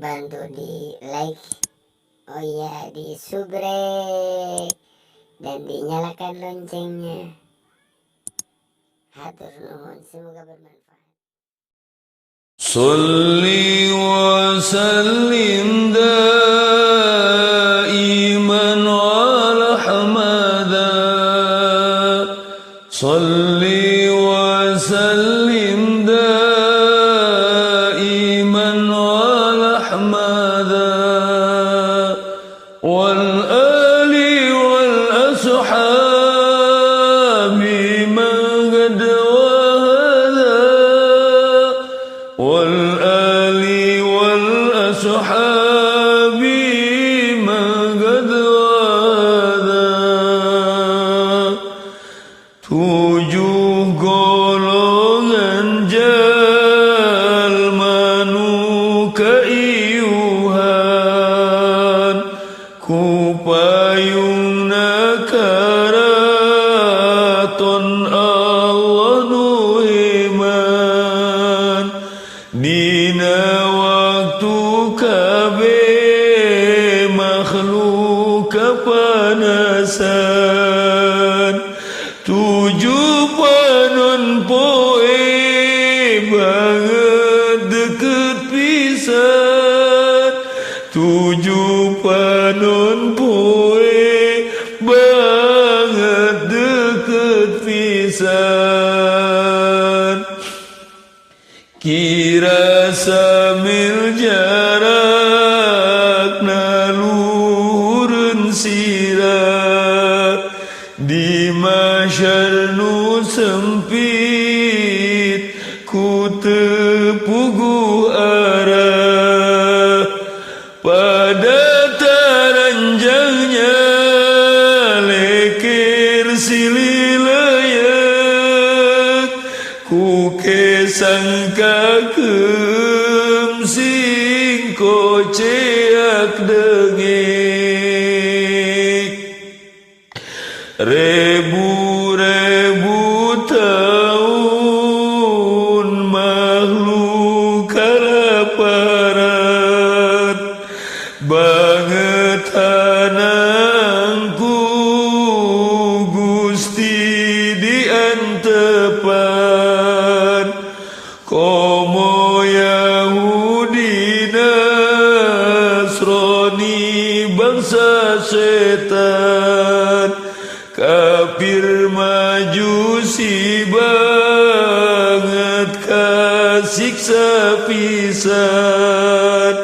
bantu di like, oh iya, di subrek, dan dinyalakan loncengnya. Hatur nuhun, semoga bermanfaat. Salli wa sallim daiman ala hamada. Salli wa sallim daiman ala hamada. Wal ali wal ashabi man qad والآل والأصحاب من قد واذا tujuh golongan jalmanu keiuhan ku payungna karaton Allah nuhiman dina waktu kabe makhluk kepanasan tujuh panon poe banget deket pisan tujuh panon poe banget deket pisan kira samil jarak naluhurun sirah di masyar nu sempit ku tepuguh arah pada taranjangnya lekir sililayak ku kesangkakeun sing koceak dengek ribu-ribu tahun makhluk kalaparan banget anangku Gusti diantepan komo Yahudi Nasrani bangsa setan kafir majusi banget kasiksa pisan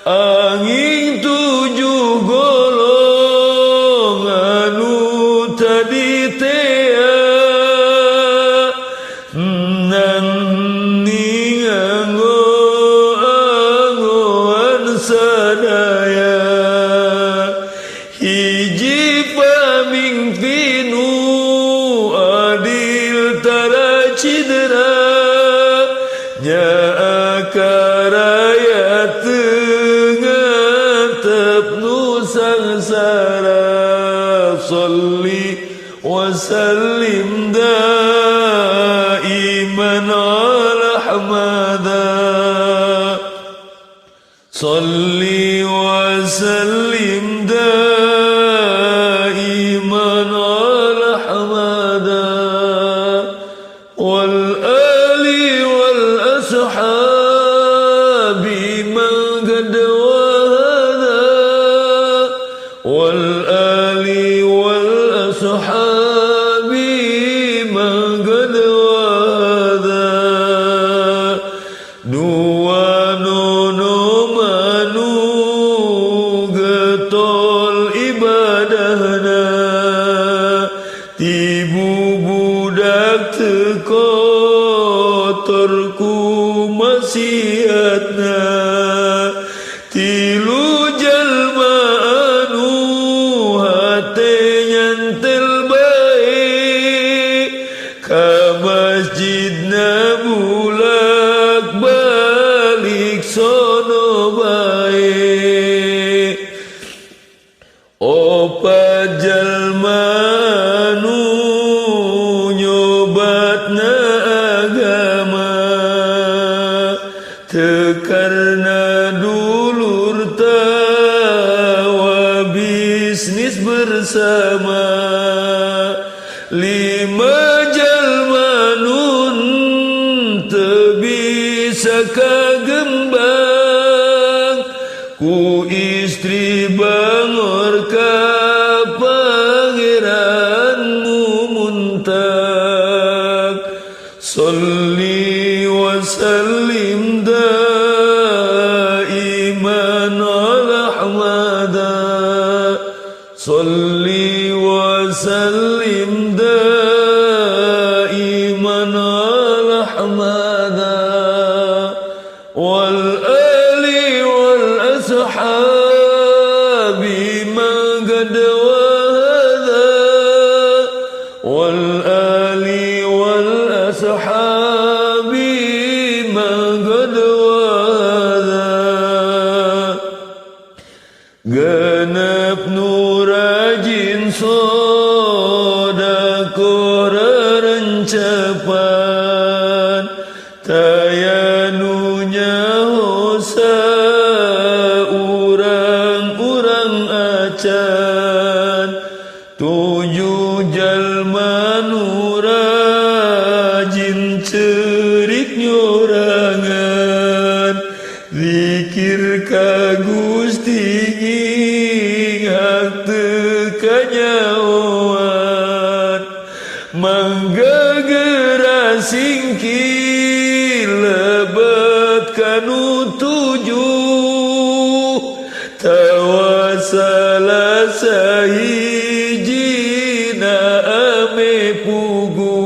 angin tujuh golongan anu tadi tea nan anggo-anggoan sadaya hiji pamingpinu adil tara cidera nya akaraya tengatep nu sangsara salli wa sallim daiman ala hamada salli wa sallim daiman ala hamada wal ali wal ashabi man qad wahada wal ali wal ashabi man qad wahada dua nono manu getol ibadahna tibu budak tekotorku maksiatna tilu jalma anu hate nyantel baik ka masjidna bulak balik sono baik opat jalma anu nyobatna agama tekarna dulu lima jalma nun teu bisa kagembang ku istri bangor ka pangeranmu muntag salli wa sallim daiman ala ahmada salli wa sallim daiman ala ahmada wal ali wal ashabi ma qad wahada wal ali wal ashabi ma qad wahada genep nurajin sodako rencapan tayanunya hosa urang-urang acan tujuh jalma nurajin cerik nyorangan zikir ka Gusti hak teu kanyaoan mangga geura singki lebet kanu tujuh tawasala sahijina ame puguh